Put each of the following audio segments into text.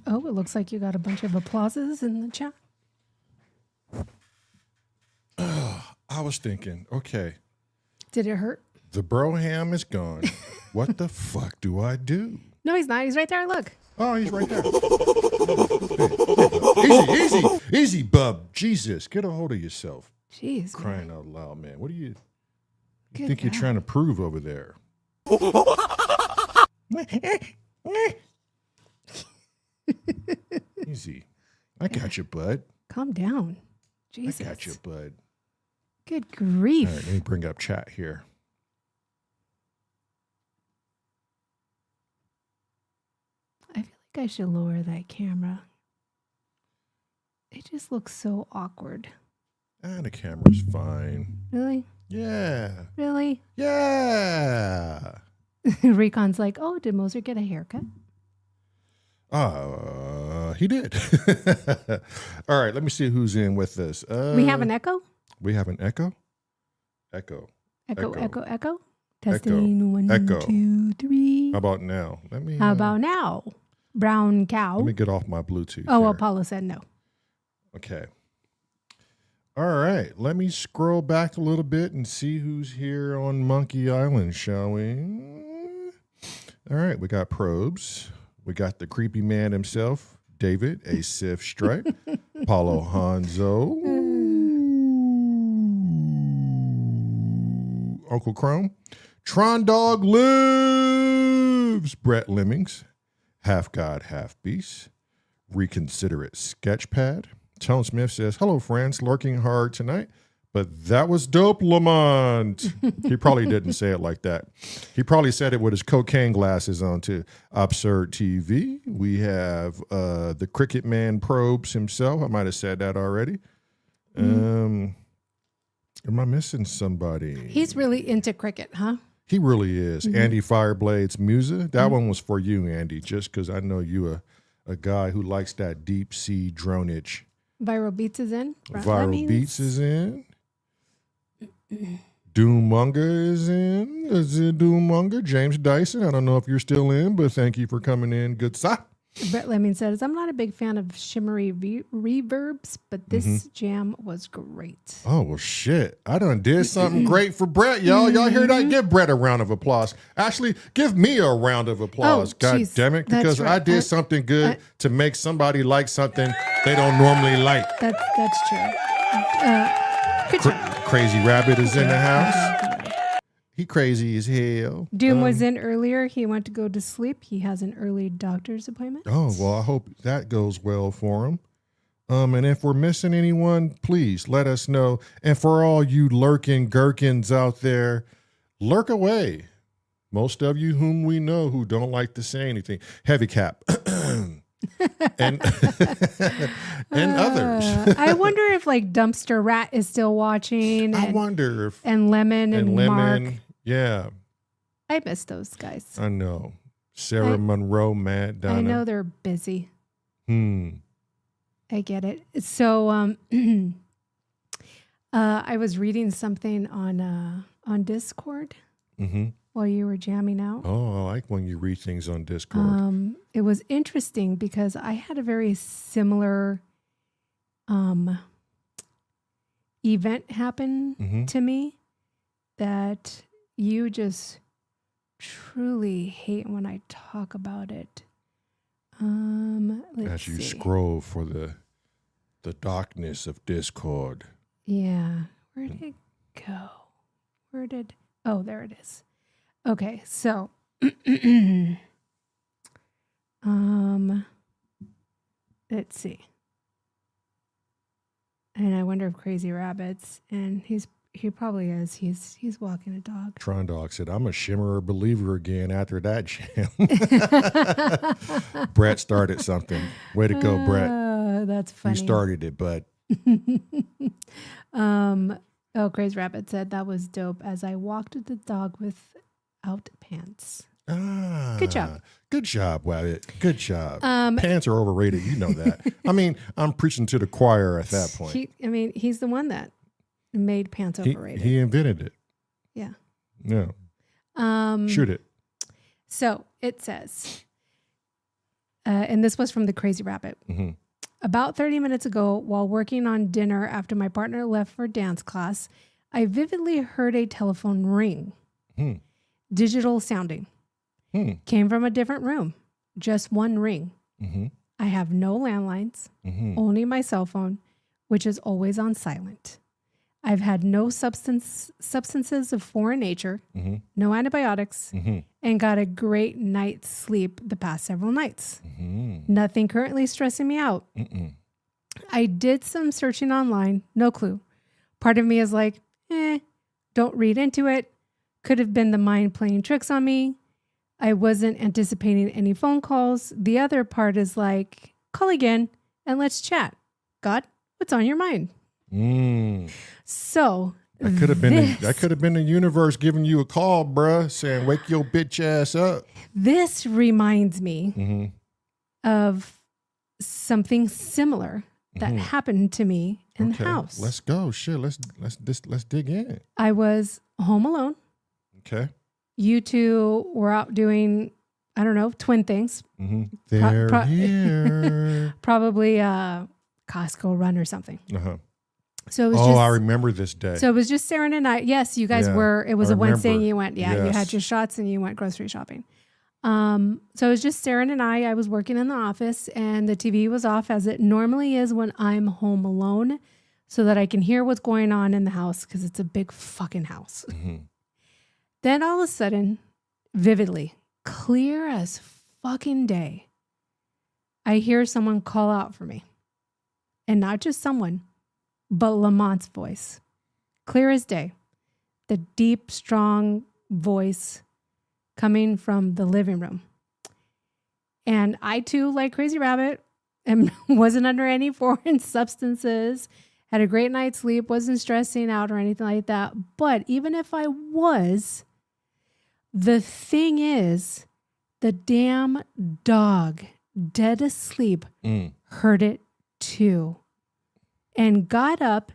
Oh, it looks like you got a bunch of applauses in the chat. I was thinking, okay. Did it hurt? The broham is gone. What the fuck do I do? No, he's not. He's right there. Look. Oh, he's right there. Easy, bub. Jesus, get a hold of yourself. Jeez. Crying out loud, man. What do you Good think God. you're trying to prove over there? Easy. I got you, bud. Calm down. Jesus. I got you, bud. Good grief. All right, let me bring up chat here. I feel like I should lower that camera. It just looks so awkward. The camera's fine. Really? Yeah. Really? Yeah. Recon's like, oh, did Moser get a haircut? He did. All right, let me see who's in with us. We have an echo? We have an echo? Echo. Testing one, Echo. 2, 3. How about now? How about now? Brown cow. Let me get off my Bluetooth. Oh, here. Apollo said no. Okay. All right. Let me scroll back a little bit and see who's here on Monkey Island, shall we? All right. We got Probes. We got the creepy man himself, David, a Sif Stripe, Paulo Hanzo, Uncle Chrome, Tron Dog Lives, Brett Lemmings, Half God, Half Beast, Reconsider It Sketchpad. Tone Smith says, hello, friends, lurking hard tonight, but that was dope, Lamont. He probably didn't say it like that. He probably said it with his cocaine glasses on, too. Absurd TV. We have the Cricket Man Probes himself. I might have said that already. Am I missing somebody? He's really into cricket, huh? He really is. Andy Fireblade's Musa. That one was for you, Andy, just because I know you a guy who likes that deep sea dronage. Viral Beats is in. Viral Beats is in. Doommonger is in. Is it Doommonger? James Dyson. I don't know if you're still in, but thank you for coming in. Good stuff. Brett Lemming says, I'm not a big fan of shimmery reverbs, but this jam was great. Oh, well, shit. I done did something great for Brett, y'all. Y'all hear that? Give Brett a round of applause. Actually, give me a round of applause. God geez. damn it. That's Because right. I did something good to make somebody like something they don't normally like. That's true. Good job. Crazy Rabbit is in the house. He crazy as hell. Doom was in earlier. He went to go to sleep. He has an early doctor's appointment. Oh, well, I hope that goes well for him. And if we're missing anyone, please let us know. And for all you lurking gherkins out there, lurk away. Most of you whom we know who don't like to say anything. Heavy Cap. and others. I wonder if like Dumpster Rat is still watching. I wonder if. And Lemon and Mark. Yeah. I miss those guys. I know. Sarah Monroe, Matt, Donna. I know they're busy. I get it. So I was reading something on Discord while you were jamming out. Oh, I like when you read things on Discord. It was interesting because I had a very similar event happen to me that you just truly hate when I talk about it. As you scroll for the darkness of Discord. Yeah. Where did it go? Oh, there it is. Okay, so let's see. And I wonder if Crazy Rabbits, and he probably is. He's walking a dog. Tron Dog said, I'm a Shimmerer believer again after that jam. Brett started something. Way to go, Brett. That's funny. You started it, bud. Crazy Rabbit said that was dope as I walked the dog without pants. Good job. Good job, Rabbit. Good job. Pants are overrated. You know that. I mean, I'm preaching to the choir at that point. He's the one that made pants overrated. He invented it. Yeah. Yeah. Shoot it. So it says, and this was from the Crazy Rabbit. Mm-hmm. About 30 minutes ago, while working on dinner after my partner left for dance class, I vividly heard a telephone ring. Digital sounding. Came from a different room. Just one ring. I have no landlines, only my cell phone, which is always on silent. I've had no substances of foreign nature, no antibiotics, and got a great night's sleep the past several nights. Nothing currently stressing me out. I did some searching online, no clue. Part of me is like, don't read into it. Could have been the mind playing tricks on me. I wasn't anticipating any phone calls. The other part is like, call again and let's chat. God, what's on your mind? So that could have been the universe giving you a call, bruh, saying, wake your bitch ass up. This reminds me of something similar that happened to me in the house. Let's go. Shit, let's dig in. I was home alone. Okay. You two were out doing, I don't know, twin things. They're here. Probably a Costco run or something. So it was I remember this day. So it was just Sarah and I. Yes, you guys were. It was a Wednesday and you went, you had your shots and you went grocery shopping. So it was just Sarah and I. I was working in the office and the TV was off as it normally is when I'm home alone so that I can hear what's going on in the house because it's a big fucking house. Then all of a sudden, vividly, clear as fucking day, I hear someone call out for me. And not just someone, but Lamonte's voice. Clear as day. The deep, strong voice coming from the living room. And I too, like Crazy Rabbit, wasn't under any foreign substances, had a great night's sleep, wasn't stressing out or anything like that. But even if I was, the thing is, the damn dog, dead asleep, heard it too. And got up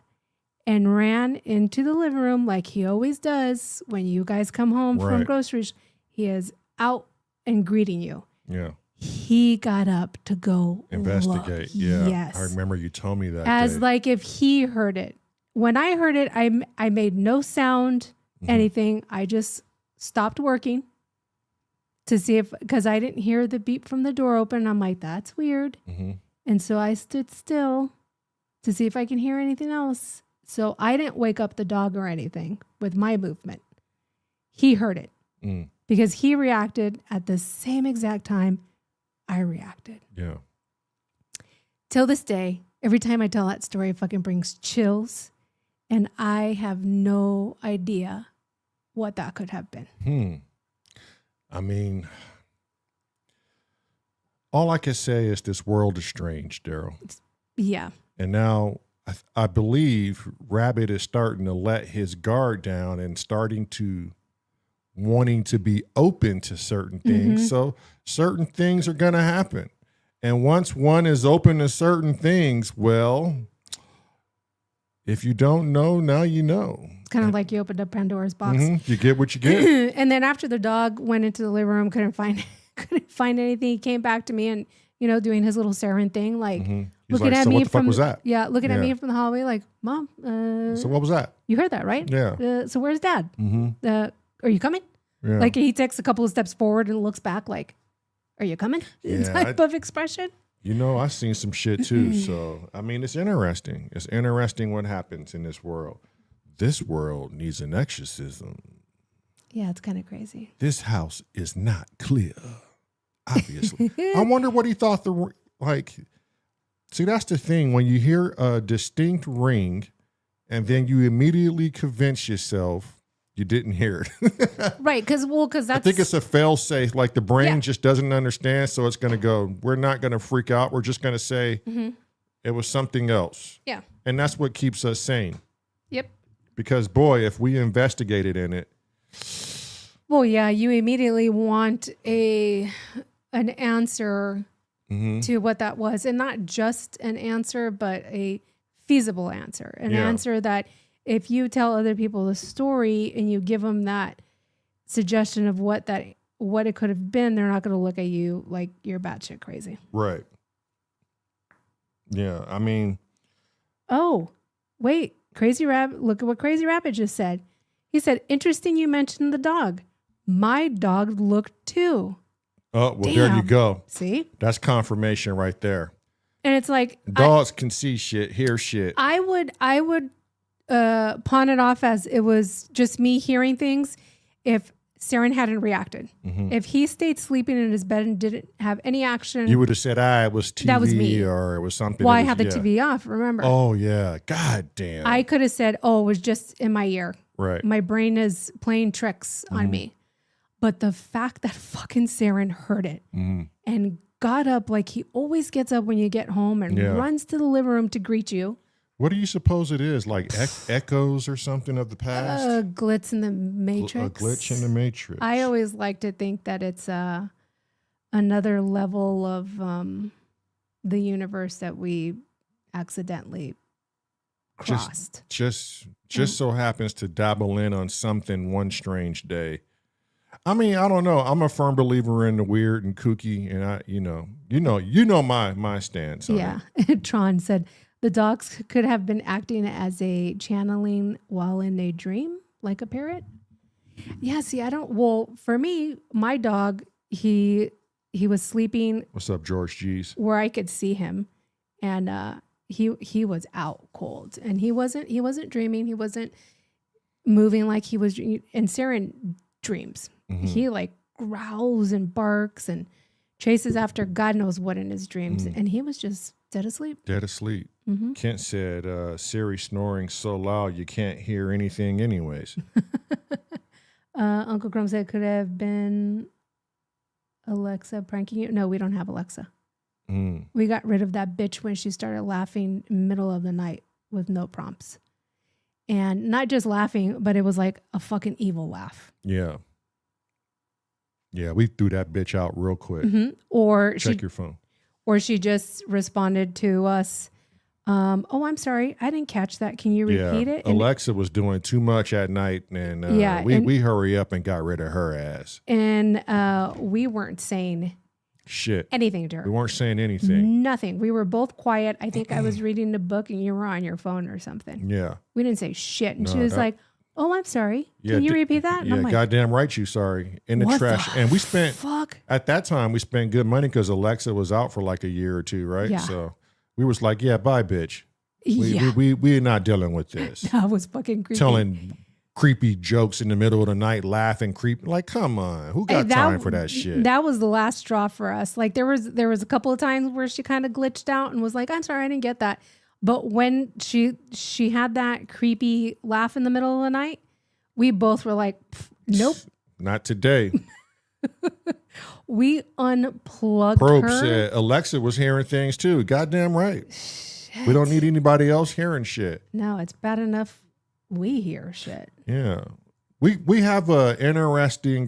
and ran into the living room like he always does when you guys come home from groceries. He is out and greeting you. Yeah. He got up to go investigate. Look. Yeah. Yes. I remember you told me that. As like if he heard it. When I heard it, I made no sound, anything. I just stopped working to see because I didn't hear the beep from the door open. I'm like, that's weird. And so I stood still to see if I can hear anything else. So I didn't wake up the dog or anything with my movement. He heard it because he reacted at the same exact time I reacted. Yeah. Till this day, every time I tell that story, it fucking brings chills. And I have no idea what that could have been. I mean, all I can say is this world is strange, Daryl. Yeah. And now I believe Rabbit is starting to let his guard down and starting to wanting to be open to certain things. So certain things are going to happen. And once one is open to certain things, well, if you don't know, now you know. It's kind of like you opened up Pandora's box. You get what you get. And then after the dog went into the living room, couldn't find anything. He came back to me and, doing his little Saren thing, like looking at me from was that? Yeah, looking at me from the hallway, like, Mom. So what was that? You heard that, right? Yeah. So where's Dad? Are you coming? Yeah. Like he takes a couple of steps forward and looks back, like, are you coming? Type of expression. I've seen some shit too. So I mean, it's interesting. It's interesting what happens in this world. This world needs an exorcism. Yeah, it's kind of crazy. This house is not clear. Obviously. I wonder what he thought see, that's the thing. When you hear a distinct ring and then you immediately convince yourself you didn't hear it. Right. Because that's... I think it's a fail-safe. Like the brain just doesn't understand. So it's going to go, we're not going to freak out. We're just going to say it was something else. Yeah. And that's what keeps us sane. Yep. Because boy, if we investigated in it. Well, yeah, you immediately want an answer to what that was, and not just an answer, but a feasible answer, an answer that if you tell other people the story and you give them that suggestion of what that what it could have been, they're not going to look at you like you're batshit crazy. Right. Yeah. I mean. Oh, wait. Crazy Rabbit. Look at what Crazy Rabbit just said. He said, interesting you mentioned the dog. My dog looked too. Oh, well, there you go. See? That's confirmation right there. And it's like. Dogs can see shit, hear shit. I would pawn it off as it was just me hearing things if Saren hadn't reacted. Mm-hmm. If he stayed sleeping in his bed and didn't have any action. You would have said, it was TV that was me. Or it was something. Well, I had the TV off, remember? Oh, yeah. God damn. I could have said, it was just in my ear. Right. My brain is playing tricks on me. But the fact that fucking Saren heard it and got up like he always gets up when you get home and runs to the living room to greet you. What do you suppose it is? Like echoes or something of the past? A glitch in the Matrix. A glitch in the Matrix. I always like to think that it's another level of the universe that we accidentally crossed. Just so happens to dabble in on something one strange day. I mean, I don't know. I'm a firm believer in the weird and kooky, and I, you know my stance on it. Tron said the dogs could have been acting as a channeling while in a dream, like a parrot. Yeah, see, for me, my dog, he was sleeping. What's up, George G's? Where I could see him, and he was out cold, and he wasn't dreaming. He wasn't moving like he was. And Saren dreams. Mm-hmm. He like growls and barks and chases after God knows what in his dreams, and he was just dead asleep. Dead asleep. Mm-hmm. Kent said, "Siri snoring so loud you can't hear anything, anyways." Uncle Chrome said, "Could have been Alexa pranking you." No, we don't have Alexa. We got rid of that bitch when she started laughing in the middle of the night with no prompts. And not just laughing, but it was like a fucking evil laugh. Yeah. Yeah, we threw that bitch out real quick. Mm-hmm. Or check your phone. Or she just responded to us, I'm sorry, I didn't catch that. Can you repeat it? And Alexa was doing too much at night, and we hurry up and got rid of her ass. And we weren't saying anything to her. We weren't saying anything. Nothing. We were both quiet. I think I was reading the book and you were on your phone or something. Yeah. We didn't say shit. And she was like, I'm sorry. Can you repeat that? And yeah, I'm like, goddamn right you sorry. In the trash. And we spent, at that time, we spent good money because Alexa was out for like a year or two, right? Yeah. So we was like, bye, bitch. We're not dealing with this. That was fucking creepy. Telling creepy jokes in the middle of the night, laughing, like, come on, who got time for that shit? That was the last straw for us. Like there was a couple of times where she kind of glitched out and was like, I'm sorry, I didn't get that. But when she had that creepy laugh in the middle of the night, we both were like, nope. Not today. We unplugged Probe her. said Alexa was hearing things too. Goddamn right. Shit. We don't need anybody else hearing shit. No, it's bad enough we hear shit. Yeah. We have an interesting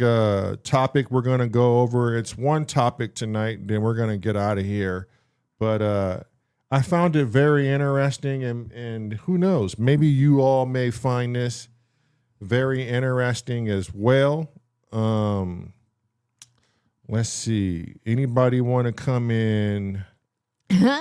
topic we're going to go over. It's one topic tonight, then we're going to get out of here. But I found it very interesting, and who knows, maybe you all may find this very interesting as well. Let's see. Anybody want to come in?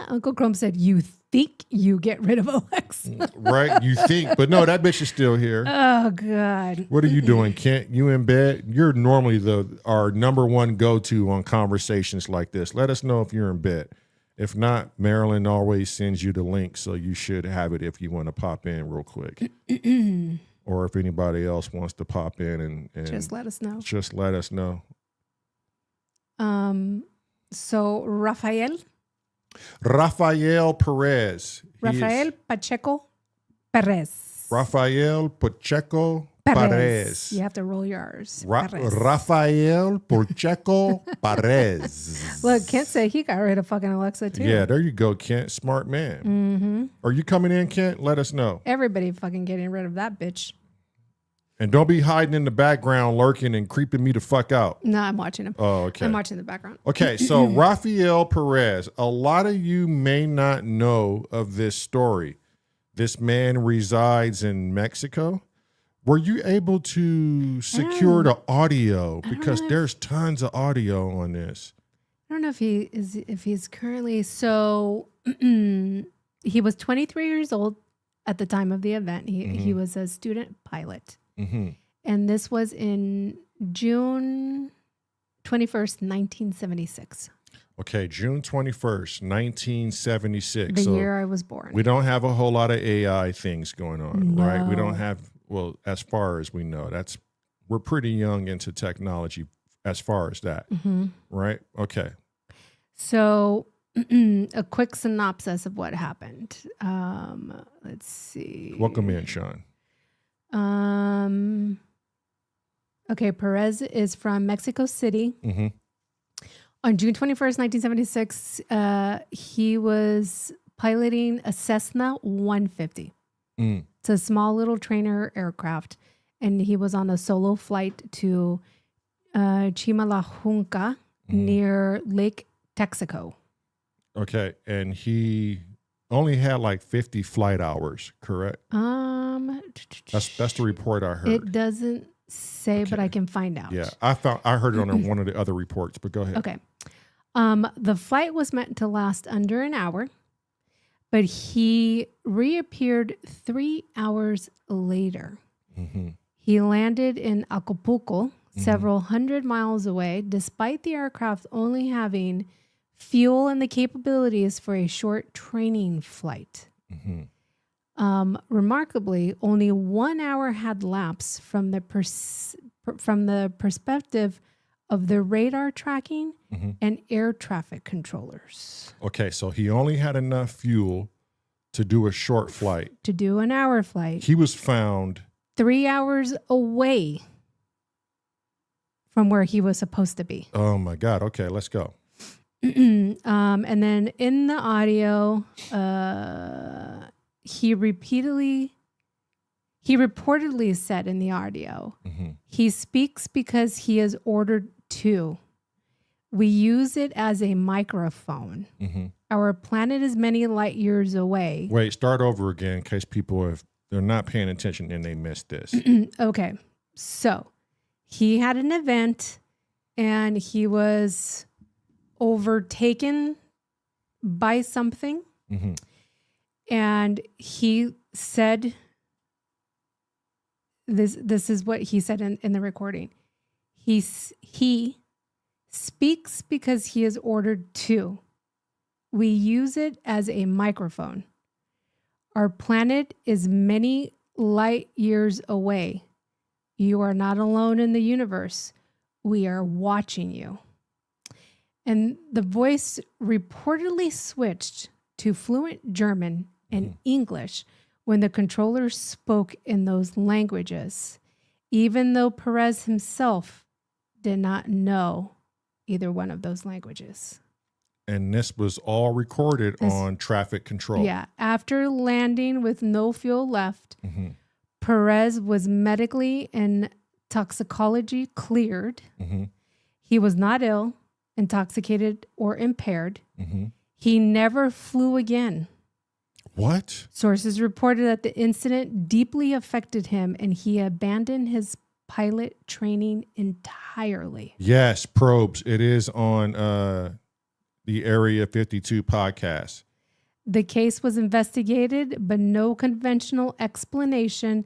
Uncle Chrome said, you think you get rid of Alexa. Right? You think. But no, that bitch is still here. Oh, God. What are you doing, Kent? You in bed? You're normally our number one go-to on conversations like this. Let us know if you're in bed. If not, Marelyn always sends you the link, so you should have it if you want to pop in real quick. Or if anybody else wants to pop in and just let us know. Just let us know. So Rafael Perez. Rafael Pacheco Perez. Rafael Pacheco Perez. You have to roll your R's. Rafael Pacheco Perez. Look, Kent said he got rid of fucking Alexa too. Yeah, there you go, Kent. Smart man. Mm-hmm. Are you coming in, Kent? Let us know. Everybody fucking getting rid of that bitch. And don't be hiding in the background, lurking and creeping me the fuck out. No, I'm watching him. Oh, okay. I'm watching the background. Okay, so Rafael Perez. A lot of you may not know of this story. This man resides in Mexico. Were you able to secure the audio? Because there's tons of audio on this. I don't know if he's currently so. He was 23 years old at the time of the event. He was a student pilot, and this was in June 21st, 1976. Okay, June 21st, 1976. The year I was born. We don't have a whole lot of AI things going on, No. right? We don't have, well, as far as we know, we're pretty young into technology as far as that, right? Okay. So a quick synopsis of what happened. Let's see. Welcome in, Sean. Okay, Perez is from Mexico City. On June 21st, 1976, he was piloting a Cessna 150. It's a small little trainer aircraft, and he was on a solo flight to Chimalajunca near Lake Texaco. Okay, and he only had like 50 flight hours, correct? That's the report I heard. It doesn't say, but I can find out. Yeah, I heard it on one of the other reports, but go ahead. Okay. The flight was meant to last under an hour, but he reappeared 3 hours later. He landed in Acapulco, several hundred miles away, despite the aircraft only having fuel and the capabilities for a short training flight. Remarkably, only 1 hour had lapsed from the perspective of the radar tracking and air traffic controllers. Okay, so he only had enough fuel to do a short flight. To do an hour flight. He was found 3 hours away from where he was supposed to be. Oh my God. Okay, let's go. And then in the audio, he reportedly said in the audio, he speaks because he is ordered to. We use it as a microphone. Our planet is many light years away. Wait, start over again in case they're not paying attention and they missed this. Okay. So he had an event and he was overtaken by something. And he said, this is what he said in the recording. He speaks because he is ordered to. We use it as a microphone. Our planet is many light years away. You are not alone in the universe. We are watching you. And the voice reportedly switched to fluent German and English when the controller spoke in those languages, even though Perez himself did not know either one of those languages. And this was all recorded on traffic control. Yeah. After landing with no fuel left, Perez was medically and toxicology cleared. He was not ill, intoxicated, or impaired. He never flew again. What? Sources reported that the incident deeply affected him and he abandoned his pilot training entirely. Yes, Probes. It is on the Area 52 podcast. The case was investigated, but no conventional explanation,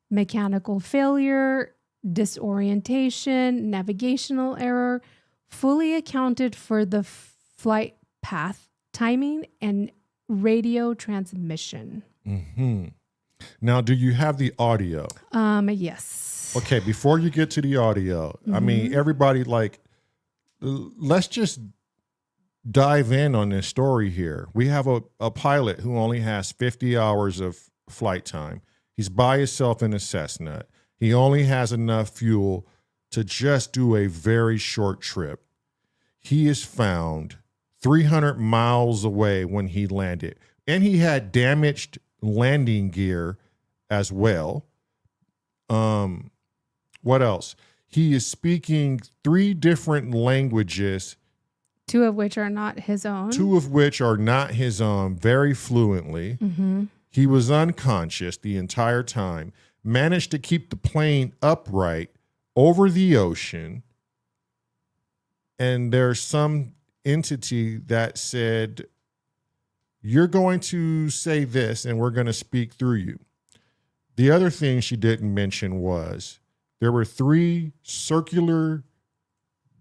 mechanical failure, disorientation, navigational error, fully accounted for the flight path, timing, and radio transmission. Now, do you have the audio? Yes. Okay, before you get to the audio, I mean, everybody, let's just dive in on this story here. We have a pilot who only has 50 hours of flight time. He's by himself in a Cessna. He only has enough fuel to just do a very short trip. He is found 300 miles away when he landed. And he had damaged landing gear as well. What else? He is speaking 3 different languages. 2 of which are not his own. 2 of which are not his own, very fluently. He was unconscious the entire time. managed to keep the plane upright over the ocean. And there's some entity that said, you're going to say this and we're going to speak through you. The other thing she didn't mention was there were 3 circular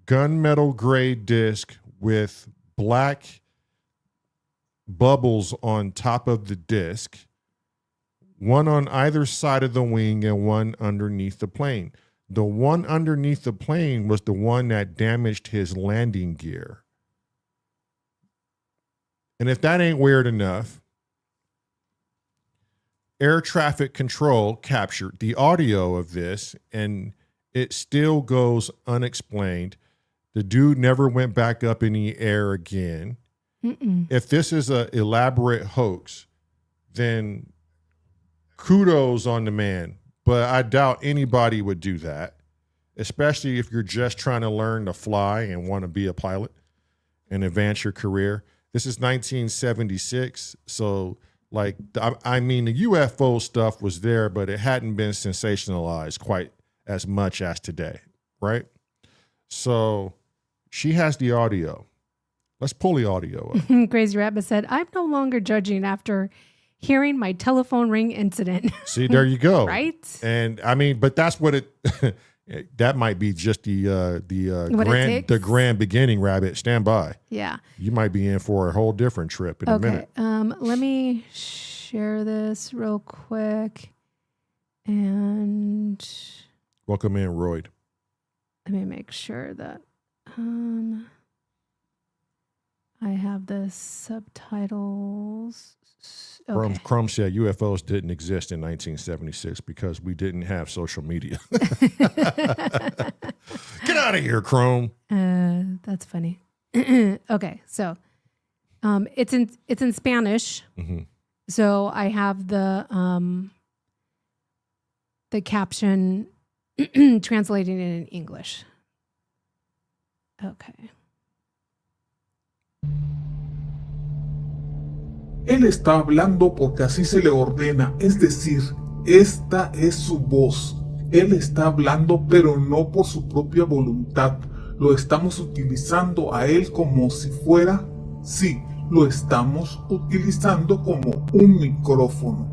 gunmetal gray discs with black bubbles on top of the disc, one on either side of the wing and one underneath the plane. The one underneath the plane was the one that damaged his landing gear. And if that ain't weird enough, air traffic control captured the audio of this, and it still goes unexplained. The dude never went back up in the air again. If this is an elaborate hoax, then kudos on the man. But I doubt anybody would do that, especially if you're just trying to learn to fly and want to be a pilot and advance your career. This is 1976, so like, I mean, the UFO stuff was there, but it hadn't been sensationalized quite as much as today, right? So she has the audio. Let's pull the audio up. Crazy Rabbit said, I'm no longer judging after hearing my telephone ring incident. See, there you go. Right? And I mean, but that's what it, that might be just the grand beginning, Rabbit. Stand by. Yeah. You might be in for a whole different trip in a minute. Let me share this real quick. And welcome in, Royd. Let me make sure that I have the subtitles. Okay. Crum said UFOs didn't exist in 1976 because we didn't have social media. Get out of here, Chrome. That's funny. Okay, so it's in Spanish. Mm-hmm. So I have the caption translating it in English. Okay. Él está hablando porque así se le ordena, es decir, esta es su voz. Él está hablando, pero no por su propia voluntad. Lo estamos utilizando a él como si fuera, sí, lo estamos utilizando como un micrófono.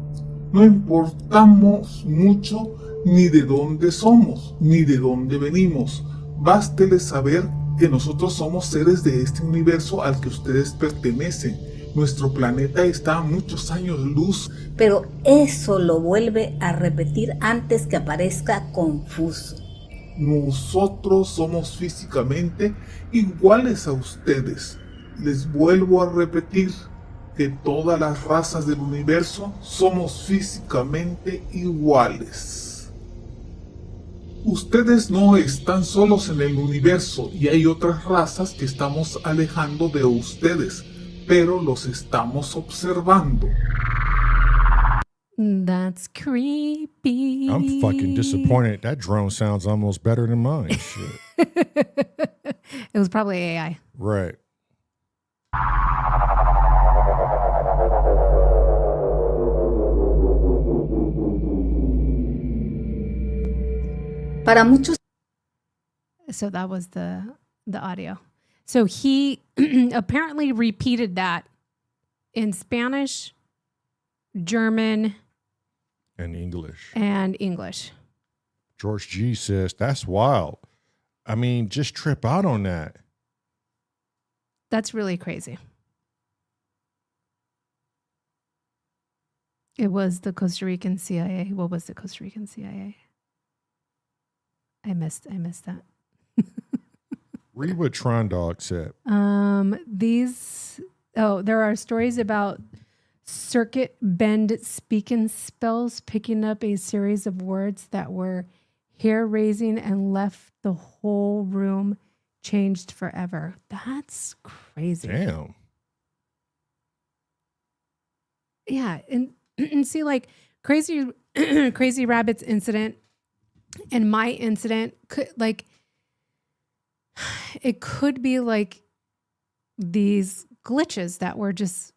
No importamos mucho ni de dónde somos, ni de dónde venimos. Bástele saber que nosotros somos seres de este universo al que ustedes pertenecen. Nuestro planeta está a muchos años luz. Pero eso lo vuelve a repetir antes que aparezca confuso. Nosotros somos físicamente iguales a ustedes. Les vuelvo a repetir que todas las razas del universo somos físicamente iguales. Ustedes no están solos en el universo y hay otras razas que estamos alejando de ustedes, pero los estamos observando. That's creepy. I'm fucking disappointed. That drone sounds almost better than mine. Shit. It was probably AI. Right. Para muchos. So that was the audio. So he apparently repeated that in Spanish, German, and English. George G says, that's wild. I mean, just trip out on that. That's really crazy. It was the Costa Rican CIA. What was the Costa Rican CIA? I missed that. Read what Tron Dog said. There are stories about circuit bend speaking spells picking up a series of words that were hair-raising and left the whole room changed forever. That's crazy. Damn. Yeah, and see, like Crazy Rabbit's incident and my incident it could be like these glitches that were just,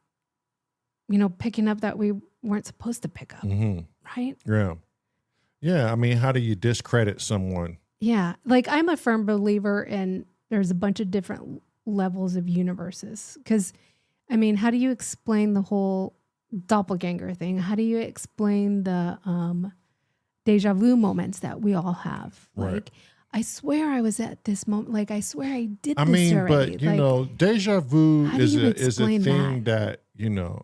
picking up that we weren't supposed to pick up, right? Yeah. Yeah, I mean, how do you discredit someone? Yeah, like I'm a firm believer in there's a bunch of different levels of universes. Because, I mean, how do you explain the whole doppelganger thing? How do you explain the deja vu moments that we all have? Right. Like, I swear I was at this moment. Like, I swear I did I this mean, already. but you like, know, deja vu how do is you a explain thing that, you know,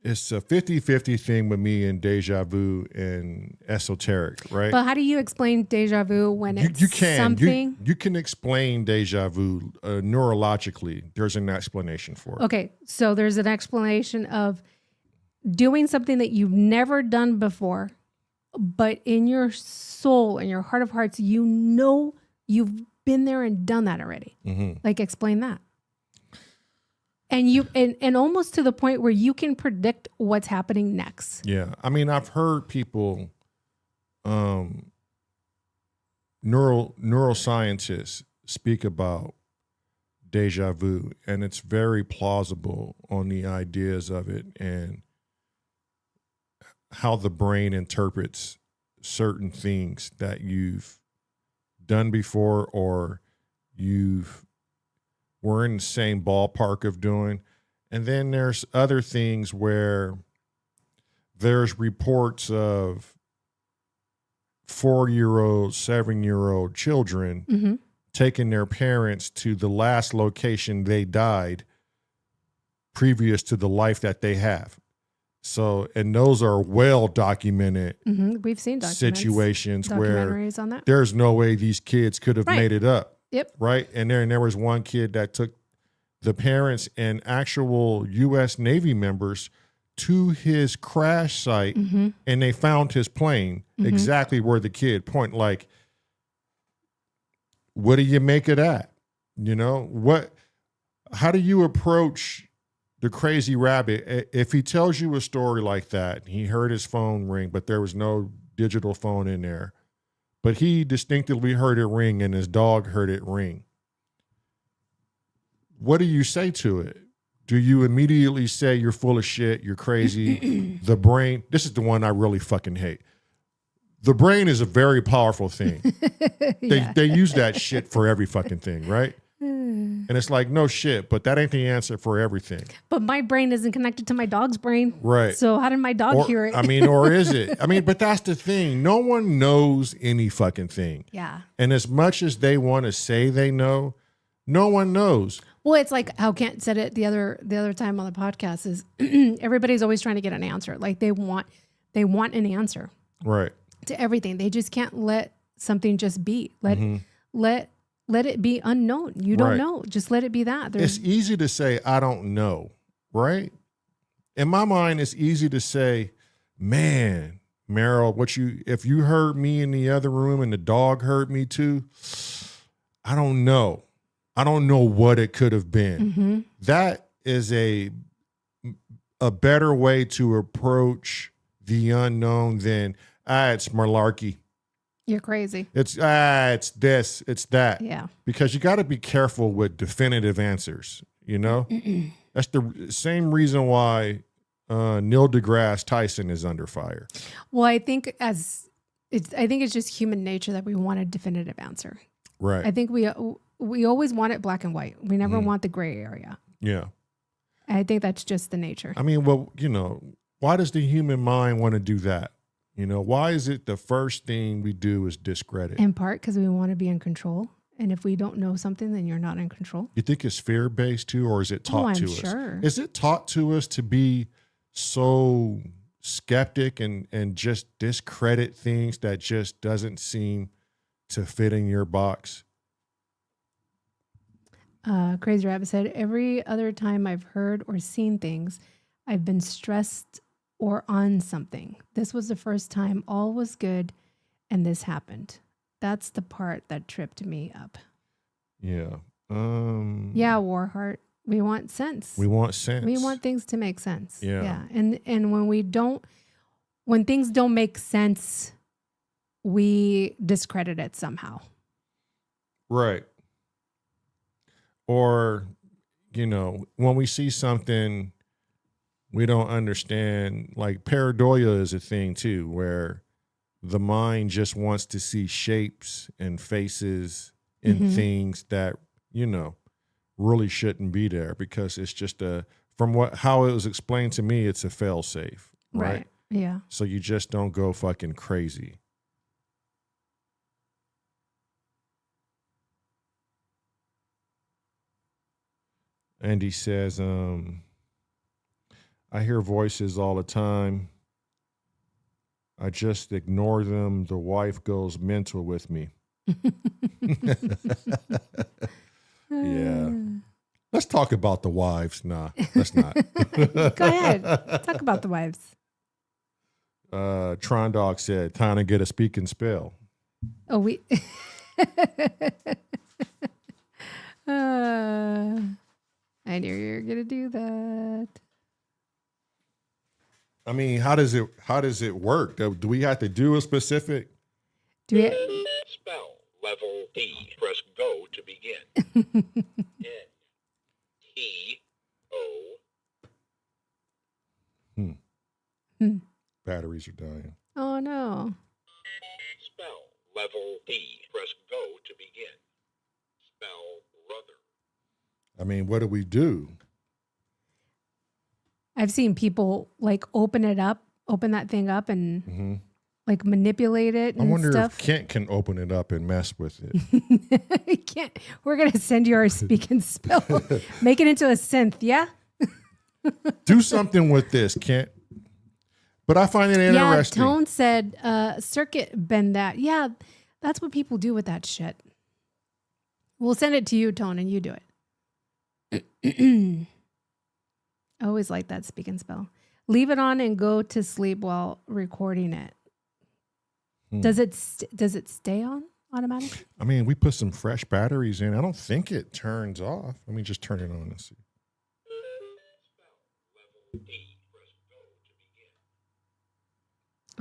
it's a 50-50 thing with me and deja vu and esoteric, right? But how do you explain deja vu when it's you can something? you can explain deja vu neurologically. There's an explanation for it. Okay, so there's an explanation of doing something that you've never done before, but in your soul, in your heart of hearts, you know you've been there and done that already. Mm-hmm. Like, explain that. And you and almost to the point where you can predict what's happening next. Yeah. I mean, I've heard people, neuroscientists speak about deja vu, and it's very plausible on the ideas of it and how the brain interprets certain things that you've done before or we're in the same ballpark of doing. And then there's other things where there's reports of 4-year-old, 7-year-old children taking their parents to the last location they died previous to the life that they have. So, and those are well documented. We've seen situations where documentaries on that. There's no way these kids could have made it up. Yep. Right. And there was one kid that took the parents and actual U.S. Navy members to his crash site, and they found his plane exactly where the kid pointed. Like, what do you make of that? You know, how do you approach the crazy rabbit? If he tells you a story like that, he heard his phone ring, but there was no digital phone in there, but he distinctively heard it ring and his dog heard it ring. What do you say to it? Do you immediately say you're full of shit, you're crazy? The brain, this is the one I really fucking hate. The brain is a very powerful thing. They use that shit for every fucking thing, right? And it's like, no shit, but that ain't the answer for everything. But my brain isn't connected to my dog's brain. Right. So how did my dog hear it? I mean, or is it? I mean, but that's the thing. No one knows any fucking thing. Yeah. And as much as they want to say they know, no one knows. Well, it's like how Kent said it the other time on the podcast is everybody's always trying to get an answer. Like they want an answer. Right. To everything. They just can't let something just be. Let it be unknown. You don't know. Just let it be that. It's easy to say, I don't know, right? In my mind, it's easy to say, man, Meryl, if you heard me in the other room and the dog heard me too, I don't know. I don't know what it could have been. That is a better way to approach the unknown than, it's malarkey. You're crazy. It's this, it's that. Yeah. Because you got to be careful with definitive answers, you know? That's the same reason why Neil deGrasse Tyson is under fire. Well, I think it's just human nature that we want a definitive answer. Right. I think we always want it black and white. We never want the gray area. Yeah. I think that's just the nature. I mean, well, you know, why does the human mind want to do that? You know, why is it the first thing we do is discredit? In part because we want to be in control. And if we don't know something, then you're not in control. You think it's fear-based too, or is it taught to us? Sure. Is it taught to us to be so skeptic and just discredit things that just doesn't seem to fit in your box? Crazy Rabbit said, every other time I've heard or seen things, I've been stressed or on something. This was the first time all was good and this happened. That's the part that tripped me up. Yeah. Yeah, Warheart. We want sense. We want sense. We want things to make sense. Yeah. Yeah. And when things don't make sense, we discredit it somehow. Right. Or, you know, when we see something we don't understand, like pareidolia is a thing too, where the mind just wants to see shapes and faces and things that, you know, really shouldn't be there because it's just how it was explained to me, it's a fail safe. Right. Yeah. So you just don't go fucking crazy. And he says, I hear voices all the time. I just ignore them. The wife goes mental with me. Yeah. Let's talk about the wives. Nah, let's not. Go ahead. Talk about the wives. Tron Dog said, time to get a speak and spell. Oh, we... I knew you were going to do that. I mean, how does it work? Do we have to do a specific? Do we? Spell level D. Press go to begin. N-T-O. Batteries are dying. Oh no. Spell level D. Press go to begin. Spell brother. I mean, what do we do? I've seen people like open that thing up and like manipulate it and I wonder stuff. if Kent can open it up and mess with it. He can't. We're going to send you our speak and spell. Make it into a synth, yeah? Do something with this, Kent. But I find it interesting. Yeah, Tone said circuit bend that. Yeah, that's what people do with that shit. We'll send it to you, Tone, and you do it. I always like that speak and spell. Leave it on and go to sleep while recording it. Does it stay on automatically? I mean, we put some fresh batteries in. I don't think it turns off. Let me just turn it on and see.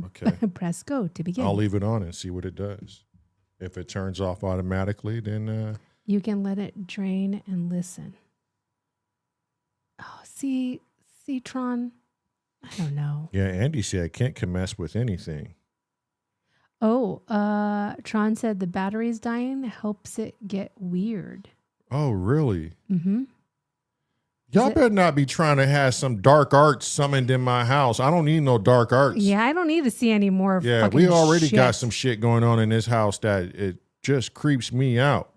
Okay. Press go to begin. I'll leave it on and see what it does. If it turns off automatically, then... you can let it drain and listen. Oh, see, Tron? I don't know. Yeah, Andy said Kent can mess with anything. Oh, Tron said the battery's dying helps it get weird. Oh, really? Mm-hmm. Y'all better not be trying to have some dark arts summoned in my house. I don't need no dark arts. Yeah, I don't need to see any more. Yeah, we already got some shit going on in this house that it just creeps me out.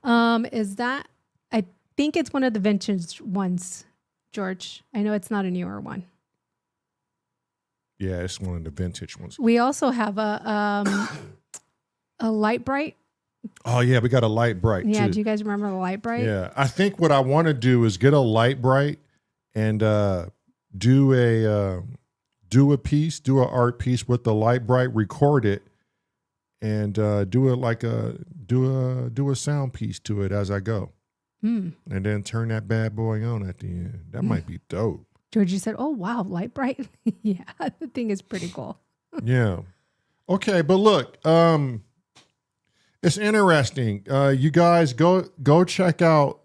Is that? I think it's one of the vintage ones, George. I know it's not a newer one. Yeah, it's one of the vintage ones. We also have a light bright. Oh yeah, we got a light bright. Yeah, too. do you guys remember the light bright? Yeah, I think what I want to do is get a light bright and do an art piece with the light bright, record it, and do a sound piece to it as I go, and then turn that bad boy on at the end. That might be dope. Georgie said, "Oh wow, light bright." Yeah, the thing is pretty cool. Yeah. Okay, but look, it's interesting. You guys go check out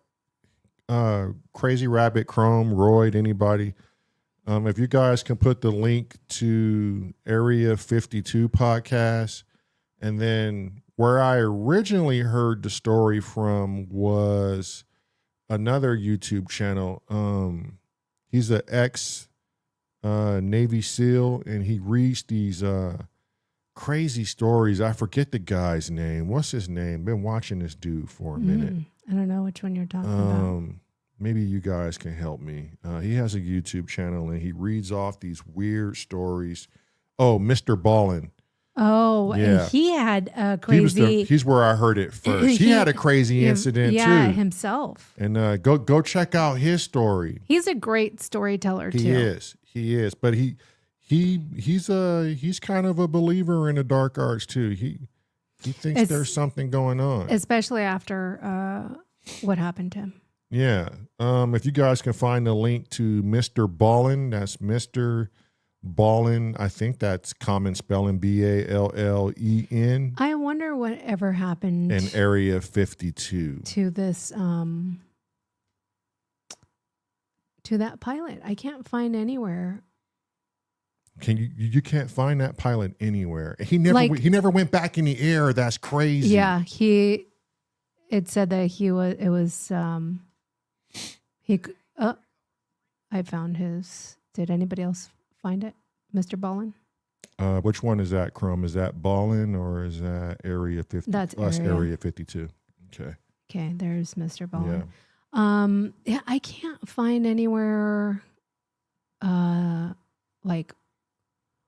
Crazy Rabbit, Chrome, Royd, anybody. If you guys can put the link to Area 52 podcast, and then where I originally heard the story from was another YouTube channel. He's an ex Navy SEAL, and he reads these crazy stories. I forget the guy's name. What's his name? Been watching this dude for a minute. I don't know which one you're talking about. Maybe you guys can help me. He has a YouTube channel, and he reads off these weird stories. Oh, Mr. Ballin. Oh, yeah. And he had a crazy... He's where I heard it first. He had a crazy incident, too. Yeah, himself. And go check out his story. He's a great storyteller, too. He is. But he's kind of a believer in the dark arts, too. He thinks there's something going on. Especially after what happened to him. Yeah. If you guys can find the link to Mr. Ballin, that's Mr. Ballin. I think that's common spelling, Ballen. I wonder what ever happened in Area 52 to this to that pilot. I can't find anywhere. You can't find that pilot anywhere. He never went back in the air. That's crazy. Yeah, it said that I found his. Did anybody else find it, Mr. Ballin? Which one is that, Chrome? Is that Ballin or is that Area 50? That's Area 52. Okay. Okay, there's Mr. Ballin. Yeah. I can't find anywhere like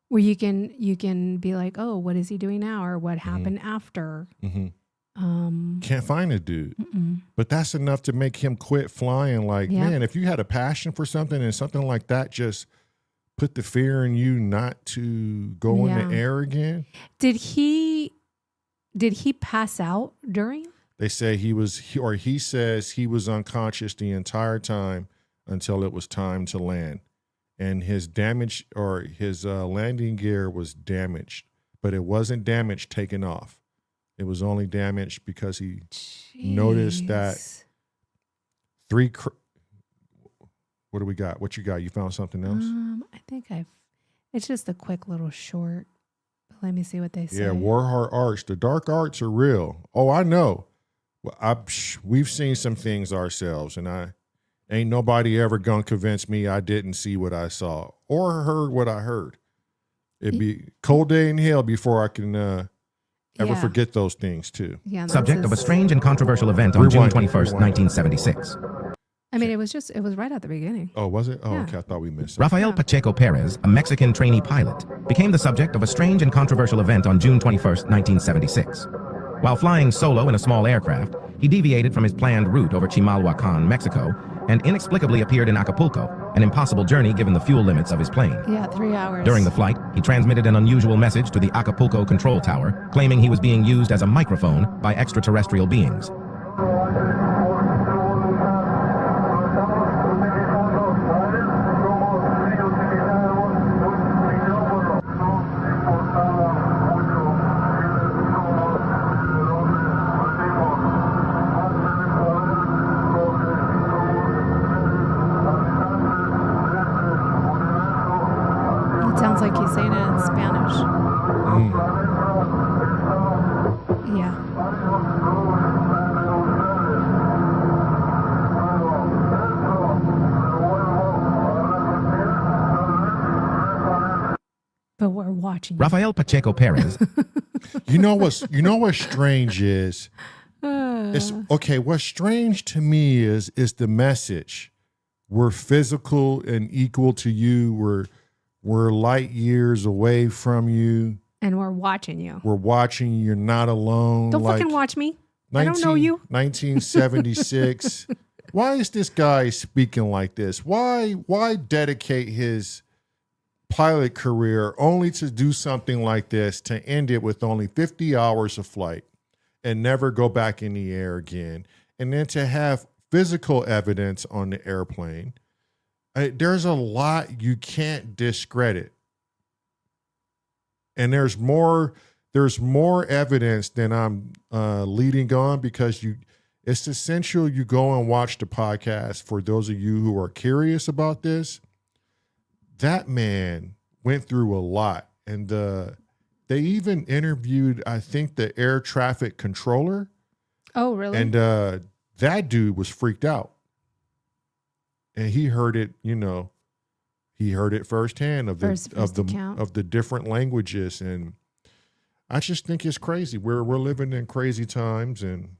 where you can be like, oh, what is he doing now, or what happened after. Can't find a dude. But that's enough to make him quit flying. Like, man, if you had a passion for something and something like that just put the fear in you not to go in the air again. Did he pass out during? They say he says he was unconscious the entire time until it was time to land. And his landing gear was damaged, but it wasn't damaged taking off. It was only damaged because he noticed that what do we got? What you got? You found something else? I think it's just a quick little short. Let me see what they say. Yeah, Warheart Arts. The dark arts are real. Oh, I know. Well, we've seen some things ourselves, and ain't nobody ever gonna convince me I didn't see what I saw or heard what I heard. It'd be cold day in hell before I can ever forget those things too. Yeah, Subject of a strange and controversial event on June 21st, 1976. I mean, it was right at the beginning. Oh, was it? Oh, okay. I thought we missed it. Rafael Pacheco Perez, a Mexican trainee pilot, became the subject of a strange and controversial event on June 21st, 1976. While flying solo in a small aircraft, he deviated from his planned route over Chimalhuacan, Mexico, and inexplicably appeared in Acapulco, an impossible journey given the fuel limits of his plane. Yeah, 3 hours. During the flight, he transmitted an unusual message to the Acapulco control tower, claiming he was being used as a microphone by extraterrestrial beings. Sounds like he's saying it in Spanish. Yeah. But we're watching. Rafael Pacheco Perez. You know what's strange is what's strange to me is the message. We're physical and equal to you. We're light years away from you. And we're watching you. We're watching you. You're not alone. Don't fucking watch me. I don't know you. 1976. Why is this guy speaking like this? Why dedicate his pilot career only to do something like this, to end it with only 50 hours of flight and never go back in the air again? And then to have physical evidence on the airplane. There's a lot you can't discredit. And there's more evidence than I'm leading on, because it's essential you go and watch the podcast for those of you who are curious about this. That man went through a lot. And they even interviewed, I think, the air traffic controller. Oh, really? And that dude was freaked out. And he heard it, he heard it firsthand of the different languages. And I just think it's crazy. We're living in crazy times, and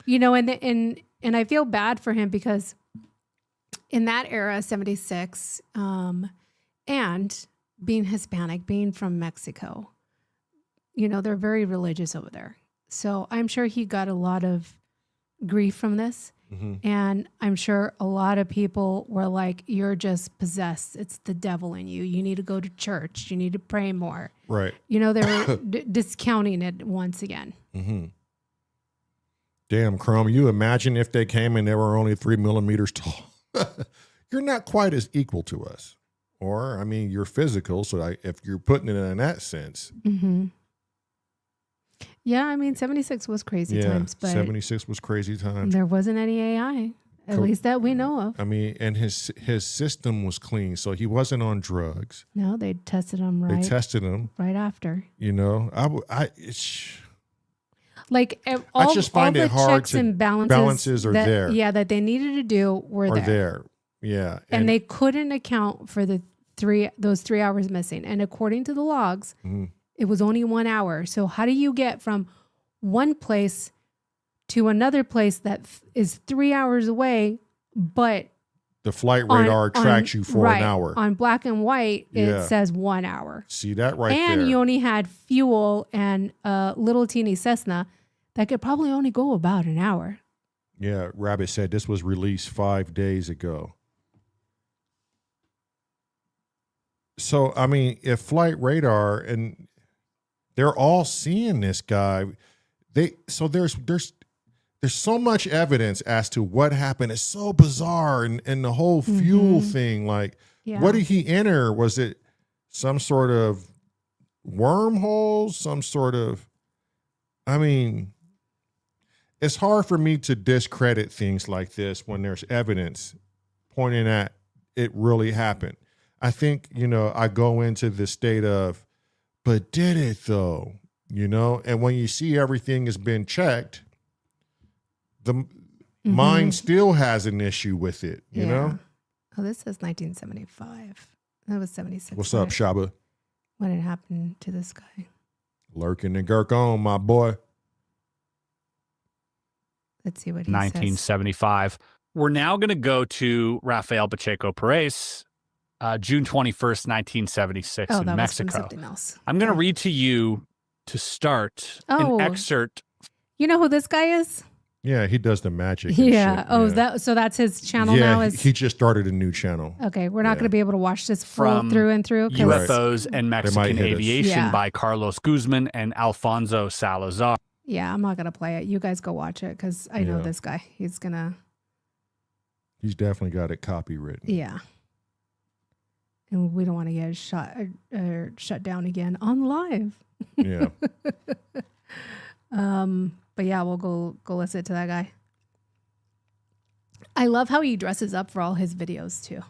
and I feel bad for him, because in that era, 76, and being Hispanic, being from Mexico, they're very religious over there. So I'm sure he got a lot of grief from this. Mm-hmm. And I'm sure a lot of people were like, you're just possessed. It's the devil in you. You need to go to church. You need to pray more. Right. They were discounting it once again. Mm-hmm. Damn, Chrome, you imagine if they came and they were only 3 millimeters tall. You're not quite as equal to us. Or, you're physical. So if you're putting it in that sense. Mm-hmm. Yeah, 76 was crazy times. But 76 was crazy times. There wasn't any AI At least that we know of. I mean, and his system was clean, so he wasn't on drugs. No, they tested him right. They tested him right after. You know, I just find it hard checks and balances are that, there. Yeah, that they needed to do were there. Yeah, and they couldn't account for those 3 hours missing. And according to the logs, it was only 1 hour. So how do you get from one place to another place that is 3 hours away, but the flight radar tracks you for an hour? On black and white, it says 1 hour. See that right there? And you only had fuel and a little teeny Cessna that could probably only go about an hour. Yeah, Rabbit said this was released 5 days ago. So, I mean, if flight radar and they're all seeing this guy, there's so much evidence as to what happened. It's so bizarre, and the whole fuel thing. Like, what did he enter? Was it some sort of wormhole? Some sort of? I mean, it's hard for me to discredit things like this when there's evidence pointing at it really happened. I think, I go into the state of, but did it though? And when you see everything has been checked, the mind still has an issue with it, you know? Oh, this says 1975. That was 76. What's up, Shaba? When it happened to this guy. Lurking and Gurk on, my boy. Let's see what he 1975. says. We're now going to go to Rafael Pacheco Perez, June 21st, 1976 in that Mexico. Was from something else. I'm going to read to you to start an excerpt. You know who this guy is? Yeah, he does the magic. Yeah. Shit. So that's his channel now. He just started a new channel. Okay, we're not going to be able to watch this from through and through. UFOs and Mexican Aviation us. by Carlos Guzman and Alfonso Salazar. Yeah, I'm not going to play it. You guys go watch it because I know this guy. He's definitely got it copywritten. Yeah. And we don't want to get shut down again on live. Yeah. But yeah, we'll go listen to that guy. I love how he dresses up for all his videos too.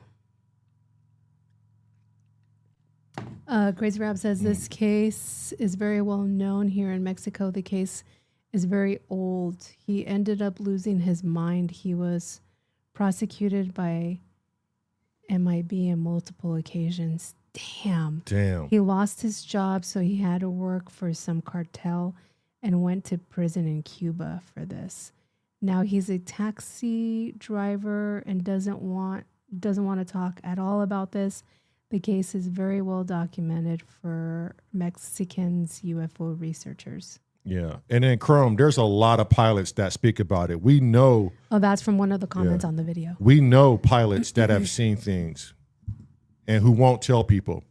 Crazy Rab says this case is very well known here in Mexico. The case is very old. He ended up losing his mind. He was prosecuted by MIB on multiple occasions. Damn. He lost his job, so he had to work for some cartel and went to prison in Cuba for this. Now he's a taxi driver and doesn't want to talk at all about this. The case is very well documented for Mexicans UFO researchers. Yeah. And then Chrome, there's a lot of pilots that speak about it. We know. Oh, that's from one of the comments on the video. We know pilots that have seen things and who won't tell people.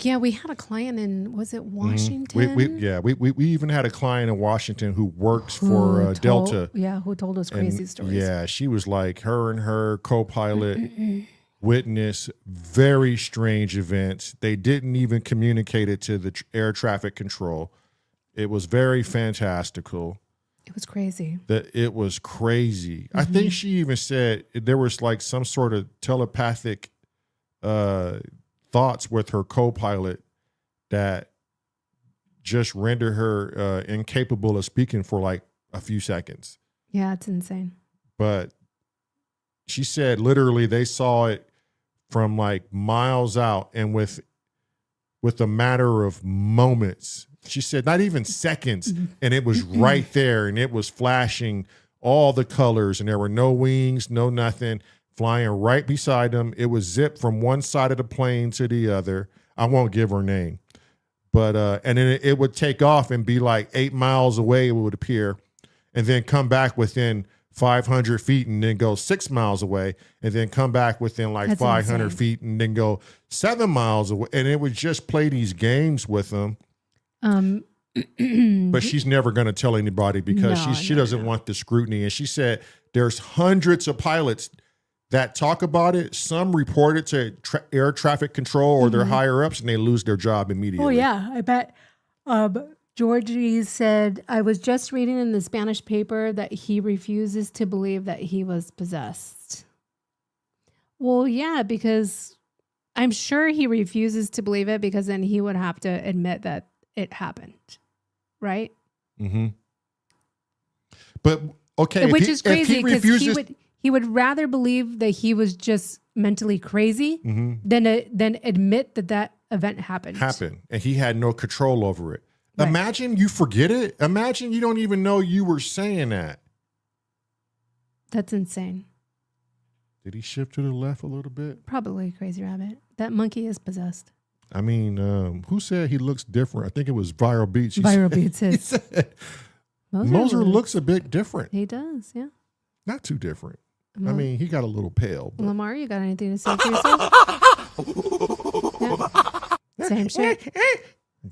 Yeah, we had a client in, was it Washington? We even had a client in Washington who works for Delta. Yeah, who told us crazy stories. Yeah, she was like, her and her co-pilot witnessed very strange events. They didn't even communicate it to the air traffic control. It was very fantastical. It was crazy. It was crazy. I think she even said there was like some sort of telepathic thoughts with her co-pilot that just rendered her incapable of speaking for like a few seconds. Yeah, it's insane. But she said literally they saw it from like miles out, and with a matter of moments, she said not even seconds, and it was right there, and it was flashing all the colors, and there were no wings, no nothing, flying right beside them. It was zipped from one side of the plane to the other. I won't give her name, but and then it would take off and be like 8 miles away, it would appear, and then come back within 500 feet and then go 6 miles away, and then come back within like 500 feet and then go 7 miles away. And it would just play these games with them. But she's never going to tell anybody because she doesn't want the scrutiny. And she said there's hundreds of pilots that talk about it. Some report it to air traffic control or their higher ups, and they lose their job immediately. Oh yeah, I bet. Georgie said, I was just reading in the Spanish paper that he refuses to believe that he was possessed. Well, yeah, because I'm sure he refuses to believe it because then he would have to admit that it happened. Right? Mm-hmm. But, okay. Which is crazy because he would rather believe that he was just mentally crazy than admit that event happened. And he had no control over it. Right. Imagine you forget it. Imagine you don't even know you were saying that. That's insane. Did he shift to the left a little bit? Probably, Crazy Rabbit. That monkey is possessed. I mean, who said he looks different? I think it was Viral Beats. Beats he said Moser looks a bit different. He does, yeah. Not too different. I mean, he got a little pale. But... Lamar, you got anything to say for yourself? Yeah. Same shit.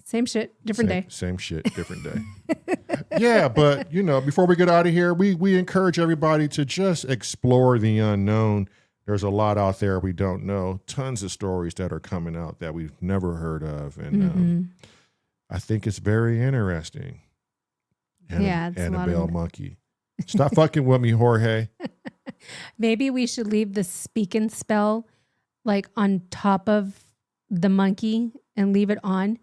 Same shit, different day. Same shit, different day. Yeah, but, you know, before we get out of here, we encourage everybody to just explore the unknown. There's a lot out there we don't know. Tons of stories that are coming out that we've never heard of. And I think it's very interesting. It's Annabelle Monkey. Stop fucking with me, Jorge. Maybe we should leave the speak and spell like on top of the monkey and leave it on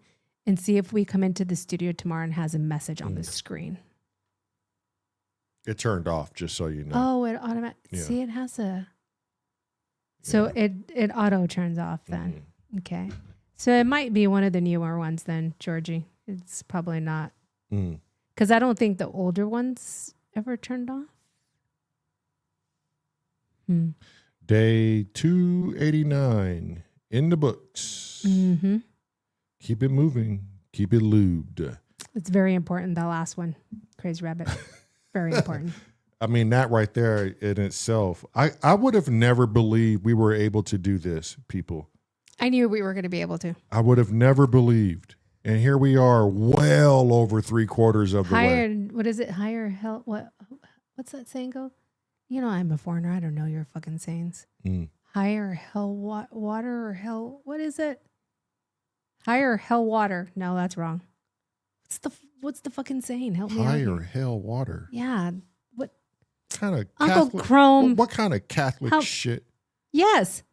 and see if we come into the studio tomorrow and has a message on the screen. It turned off, just so you know. Oh, it automatically. Yeah. See, it has a... So it auto turns off then. Okay. So it might be one of the newer ones then, Georgie. It's probably not. Because I don't think the older ones ever turned off. Day 289 in the books. Keep it moving. Keep it lubed. It's very important, that last one. Crazy Rabbit. Very important. I mean, that right there in itself. I would have never believed we were able to do this, people. I knew we were going to be able to. I would have never believed. And here we are, well over 3/4 of the way. What is it? Higher hell? What's that saying go? You know, I'm a foreigner. I don't know your fucking sayings. Higher hell water or hell? What is it? Higher hell water. No, that's wrong. What's the fucking saying? Help me out. Higher hell water. Yeah. What kind of Uncle Catholic, Chrome? What kind of Catholic shit? Yes.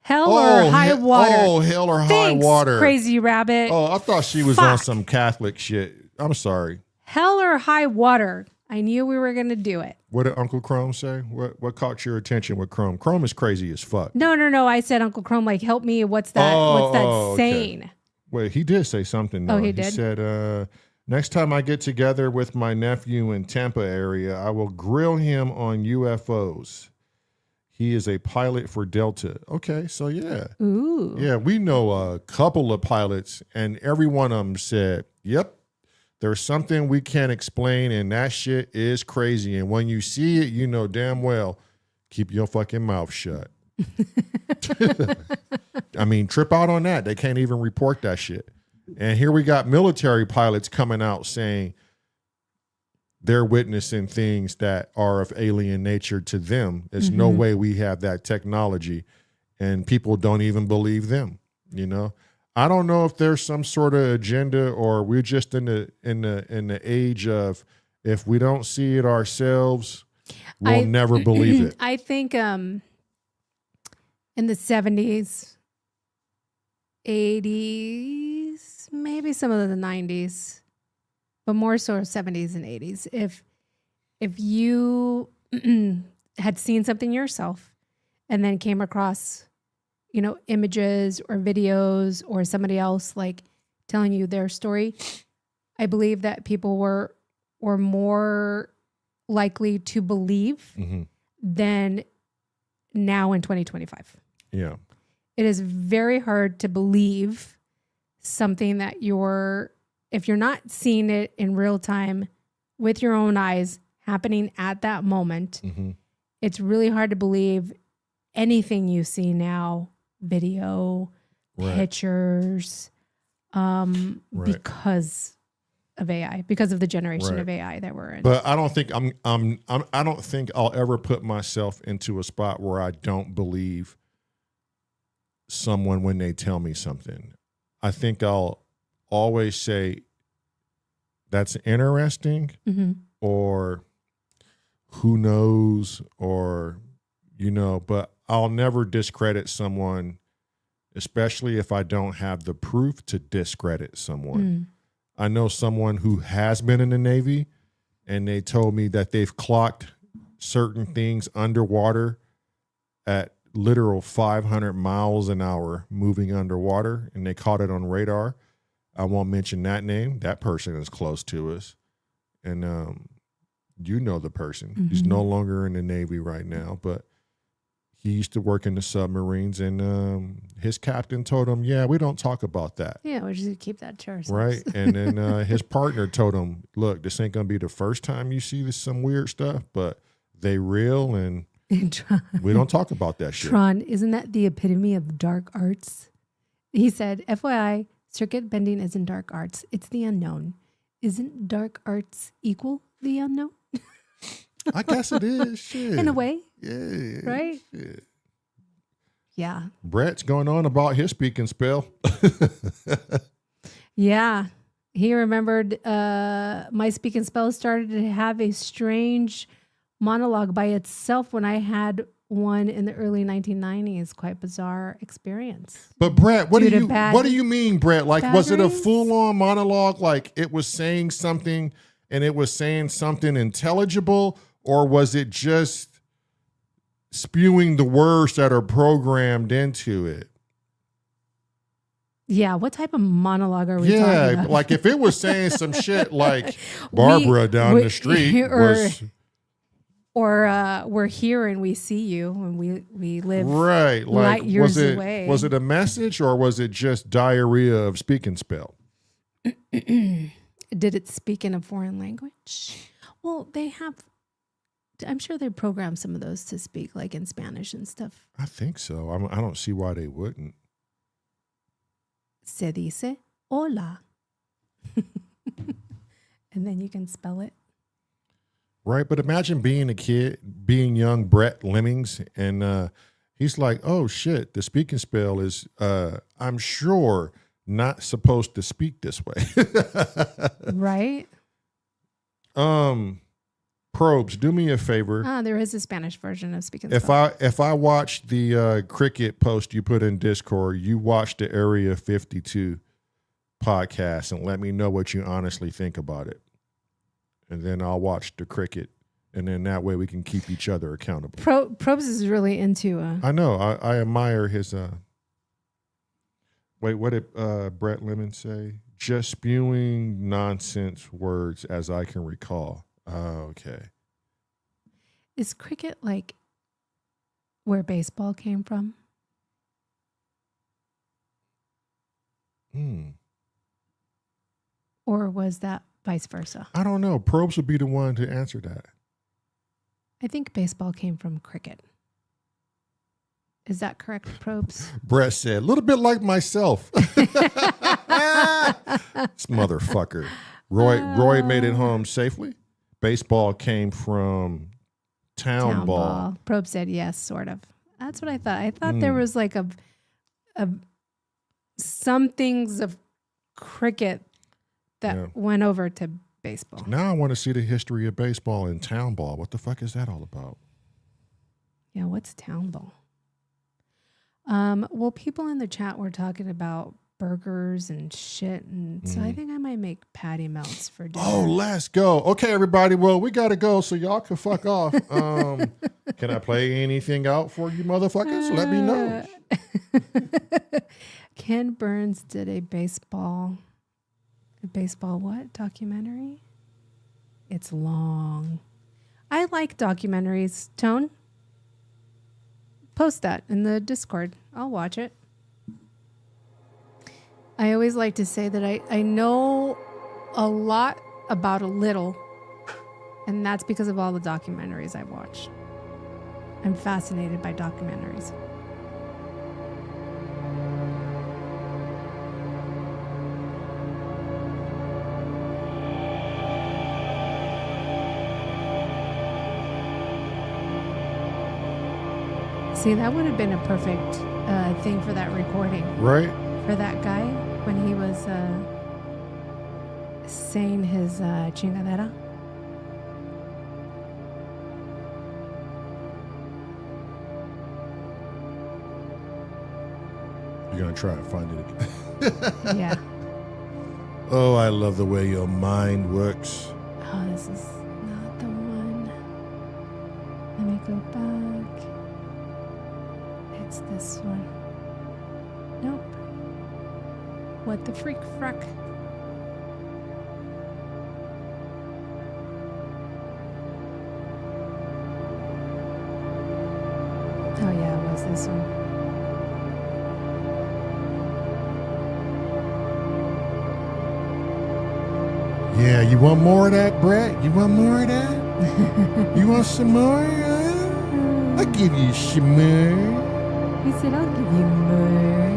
Hell or high water. Oh, hell or high water. Crazy Rabbit. Oh, I thought she was on some Catholic shit. I'm sorry. Hell or high water. I knew we were going to do it. What did Uncle Chrome say? What caught your attention with Chrome? Chrome is crazy as fuck. No. I said Uncle Chrome, like, help me. What's that saying? Okay. Well, he did say something, though. Oh, he did? He said, next time I get together with my nephew in Tampa area, I will grill him on UFOs. He is a pilot for Delta. Okay, so yeah. Ooh. Yeah, we know a couple of pilots, and every one of them said, yep, there's something we can't explain, and that shit is crazy. And when you see it, you know damn well, keep your fucking mouth shut. I mean, trip out on that. They can't even report that shit. And here we got military pilots coming out saying they're witnessing things that are of alien nature to them. There's no way we have that technology, and people don't even believe them. You know, I don't know if there's some sort of agenda, or we're just in the age of, if we don't see it ourselves, we'll never believe it. I think in the 70s, 80s, maybe some of the 90s, but more so 70s and 80s. If you had seen something yourself and then came across, you know, images or videos or somebody else like telling you their story, I believe that people were more likely to believe than now in 2025. Yeah. It is very hard to believe something that if you're not seeing it in real time with your own eyes happening at that moment, it's really hard to believe anything you see now, video, pictures, because of AI, because of the generation of AI that we're in. But I don't think I don't think I'll ever put myself into a spot where I don't believe someone when they tell me something. I think I'll always say, that's interesting, or who knows, or, but I'll never discredit someone, especially if I don't have the proof to discredit someone. I know someone who has been in the Navy, and they told me that they've clocked certain things underwater at literal 500 miles an hour moving underwater, and they caught it on radar. I won't mention that name. That person is close to us. And the person. He's no longer in the Navy right now, but he used to work in the submarines, and his captain told him, yeah, we don't talk about that. Yeah, we're just going to keep that to ourselves. Right. And then his partner told him, look, this ain't going to be the first time you see some weird stuff, but they real, and we don't talk about that shit. Tron, isn't that the epitome of dark arts? He said, FYI, circuit bending isn't dark arts. It's the unknown. Isn't dark arts equal the unknown? I guess it is. Shit. In a way. Yeah. Right? Shit. Yeah. Brett's going on about his speaking spell. Yeah. He remembered my speaking spell started to have a strange monologue by itself when I had one in the early 1990s. Quite bizarre experience. But Brett, what do you mean, Brett? Like, was it a full-on monologue? Like it was saying something and it was saying something intelligible, or was it just spewing the words that are programmed into it? Yeah, what type of monologue are we talking about? Yeah, like if it was saying some shit like Barbara down the street or we're here and we see you and we live right, like light years away. Was it a message, or was it just diarrhea of speaking spell? Did it speak in a foreign language? Well, I'm sure they program some of those to speak like in Spanish and stuff. I think so. I don't see why they wouldn't. Se dice hola. And then you can spell it. Right, but imagine being a kid, being young Brett Lemmings, and he's like, oh shit, the speaking spell is, I'm sure, not supposed to speak this way. Right? Probes, do me a favor. There is a Spanish version of speaking spell. If I watch the cricket post you put in Discord, you watch the Area 52 podcast and let me know what you honestly think about it. And then I'll watch the cricket, and then that way we can keep each other accountable. Probes is really into. I know. I admire his. Wait, what did Brett Lemon say? Just spewing nonsense words, as I can recall. Oh, okay. Is cricket like where baseball came from? Or was that vice versa? I don't know. Probes would be the one to answer that. I think baseball came from cricket. Is that correct, Probes? Brett said, a little bit like myself. This motherfucker. Roy made it home safely. Baseball came from town ball. Probe said yes, sort of. That's what I thought. I thought there was like some things of cricket that went over to baseball. Now I want to see the history of baseball and town ball. What the fuck is that all about? Yeah, what's town ball? Well, people in the chat were talking about burgers and shit, and so I think I might make patty melts for dinner. Oh, let's go. Okay, everybody. Well, we got to go, so y'all can fuck off. Can I play anything out for you motherfuckers? Let me know. Ken Burns did a baseball what? Documentary? It's long. I like documentaries. Tone? Post that in the Discord. I'll watch it. I always like to say that I know a lot about a little, and that's because of all the documentaries I've watched. I'm fascinated by documentaries. See, that would have been a perfect thing for that recording. Right. For that guy when he was saying his chingadera. You're going to try and find it again. Yeah. Oh, I love the way your mind works. Oh, this is not the one. Let me go back. It's this one. Nope. What the freak frack? Oh yeah, it was this one. Yeah, you want more of that, Brett? You want more of that? You want some more? I'll give you some more. He said, I'll give you more.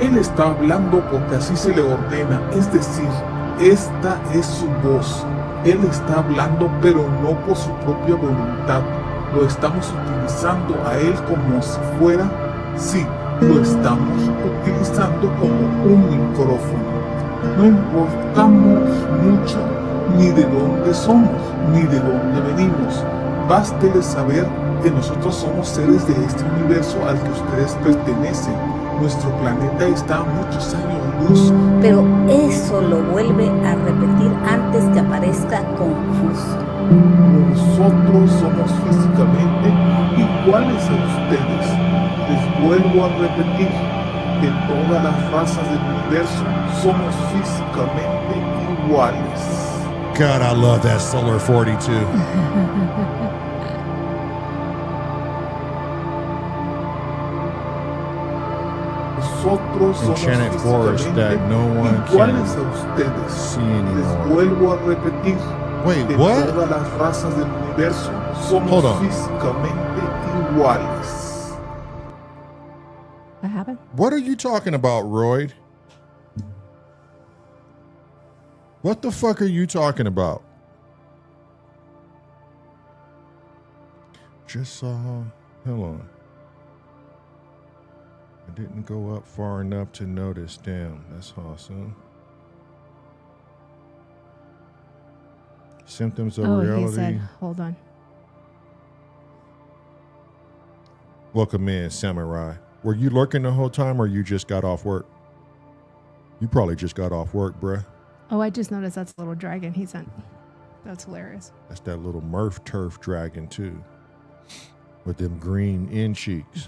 Él está hablando porque así se le ordena, es decir, esta es su voz. Él está hablando pero no por su propia voluntad. Lo estamos utilizando a él como si fuera, sí, lo estamos utilizando como un micrófono. No importamos mucho ni de dónde somos, ni de dónde venimos. Bástele saber que nosotros somos seres de este universo al que ustedes pertenecen. Nuestro planeta está a muchos años luz. Pero eso lo vuelve a repetir antes que aparezca confuso. Nosotros somos físicamente iguales a ustedes. Les vuelvo a repetir que todas las razas del universo somos físicamente iguales. God, I love that Solar 42. Nosotros somos Enchanted forest that no one iguales can a ustedes. see Les anymore. vuelvo a repetir Wait, que what? todas las razas del universo Hold somos on. físicamente iguales. What happened? What are you talking about, Royd? What the fuck are you talking about? Just saw. Hold on. I didn't go up far enough to notice. Damn, that's awesome. Symptoms of Oh, reality. he said, hold on. Welcome in, Samurai. Were you lurking the whole time or you just got off work? You probably just got off work, bruh. Oh, I just noticed that's a little dragon he sent. That's hilarious. That's that little Murph turf dragon, too. With them green in cheeks.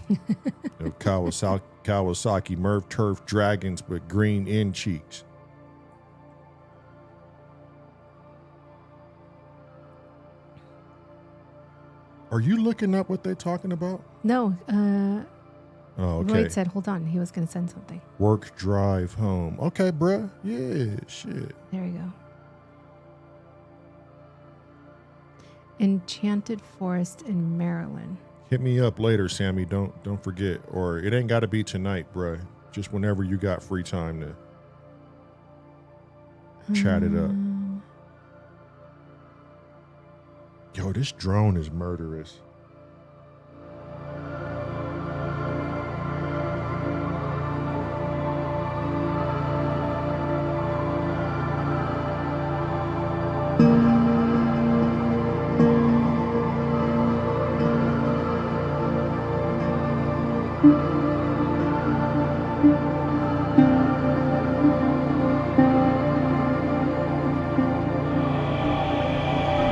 The Kawasaki Murph turf dragons with green in cheeks. Are you looking up what they're talking about? No, Oh, okay. Lloyd said, hold on. He was going to send something. Work, drive, home. Okay, bruh. Yeah, shit. There you go. Enchanted Forest in Maryland. Hit me up later, Sammy. Don't forget. Or it ain't got to be tonight, bruh. Just whenever you got free time to chat it up. Yo, this drone is murderous.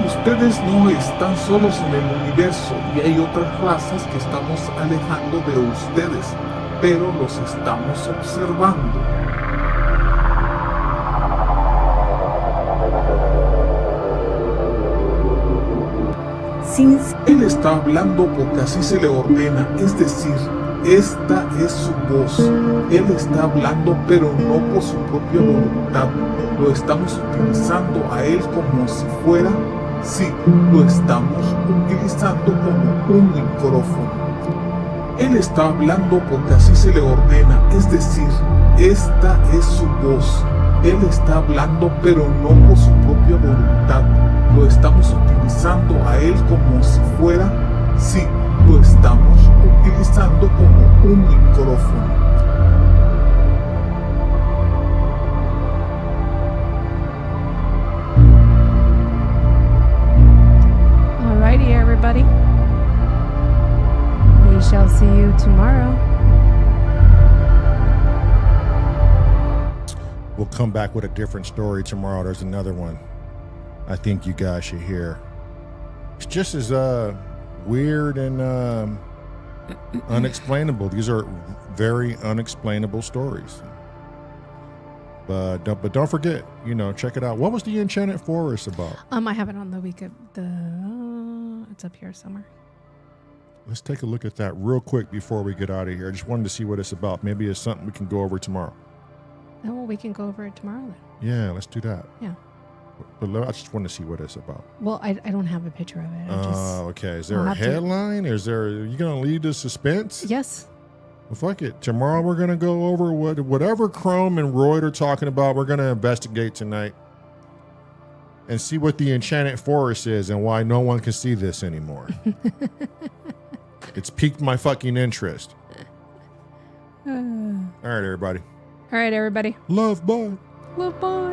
Ustedes no están solos en el universo y hay otras razas que estamos alejando de ustedes, pero los estamos observando. Synths Él está hablando porque así se le ordena, es decir, esta es su voz. Él está hablando, pero no por su propia voluntad. Lo estamos utilizando a él como si fuera, sí, lo estamos utilizando como un micrófono. Él está hablando porque así se le ordena, es decir, esta es su voz. Él está hablando, pero no por su propia voluntad. Lo estamos utilizando a él como si fuera, sí, lo estamos utilizando como un micrófono. Alrighty, everybody. We shall see you tomorrow. We'll come back with a different story tomorrow. There's another one I think you guys should hear. It's just as weird and unexplainable. These are very unexplainable stories. But don't forget, check it out. What was the Enchanted Forest about? I have it on the week of it's up here somewhere. Let's take a look at that real quick before we get out of here. I just wanted to see what it's about. Maybe it's something we can go over tomorrow. Oh, well, we can go over it tomorrow then. Yeah, let's do that. Yeah. But I just want to see what it's about. Well, I don't have a picture of it. Okay. Is there a headline? Are you going to lead to suspense? Yes. Well, fuck it. Tomorrow we're going to go over whatever Chrome and Royd are talking about. We're going to investigate tonight and see what the Enchanted Forest is and why no one can see this anymore. It's piqued my fucking interest. All right, everybody. All right, everybody. Love, bye. Love, bye.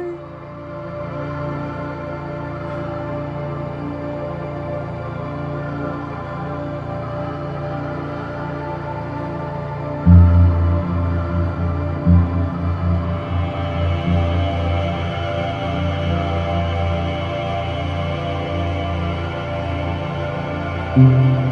Mm-hmm.